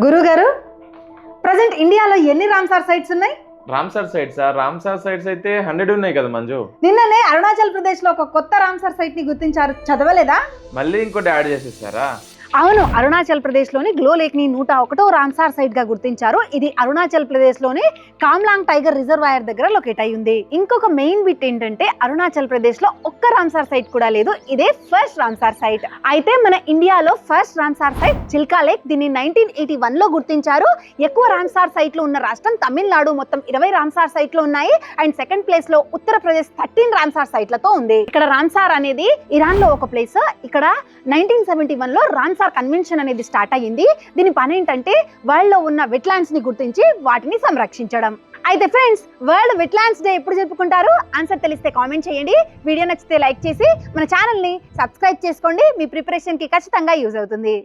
గురుగారు ప్రజెంట్ ఇండియాలో ఎన్ని రామ్సార్ సైట్స్ ఉన్నాయి? రామ్సార్ సైట్స్ రామ్సార్ సైట్స్ అయితే 100 ఉన్నాయి కదా మంజు. నిన్ననే అరుణాచల్ ప్రదేశ్ లో ఒక కొత్త రామ్సార్ సైట్ ని గుర్తించారు, చదవలేదా? మళ్ళీ ఇంకోటి యాడ్ చేసేసారా? అవును, అరుణాచల్ ప్రదేశ్ లోని గ్లో లేక్ ని 101వ రామ్సార్ సైట్ గా గుర్తించారు. ఇది అరుణాచల్ ప్రదేశ్ లోని కామ్లాంగ్ టైగర్ రిజర్వాయర్ దగ్గర లొకేట్ అయి ఉంది. ఇంకొక మెయిన్ బిట్ ఏంటంటే అరుణాచల్ ప్రదేశ్ లో ఒక్క రామ్సార్ సైట్ కూడా లేదు. ఇదే ఫస్ట్ రామ్సార్ సైట్. అయితే మన ఇండియాలో first Ramsar site Chilka lake. దీన్ని 1981 లో గుర్తించారు. ఎక్కువ రామ్సార్ సైట్లు ఉన్న రాష్ట్రం తమిళనాడు, మొత్తం 20 రామ్సార్ సైట్లు ఉన్నాయి. అండ్ సెకండ్ ప్లేస్ లో ఉత్తరప్రదేశ్ 13 రామ్సార్ సైట్లతో ఉంది. ఇక్కడ రామ్సార్ అనేది ఇరాన్ లో ఒక ప్లేస్. ఇక్కడ 1971 లో రామ్సార్ కన్వెన్షన్ అనేది స్టార్ట్ అయ్యింది. దీని పని ఏంటంటే వరల్డ్ లో ఉన్న వెట్లాండ్స్ ని గుర్తించి వాటిని సంరక్షించడం. అయితే ఫ్రెండ్స్, వరల్డ్ వెట్లాండ్స్ డే ఎప్పుడు జరుపుకుంటారు? ఆన్సర్ తెలిస్తే కామెంట్ చేయండి. వీడియో నచ్చితే లైక్ చేసి మన ఛానల్ ని సబ్స్క్రైబ్ చేసుకోండి. మీ ప్రిపరేషన్ కి ఖచ్చితంగా యూజ్ అవుతుంది.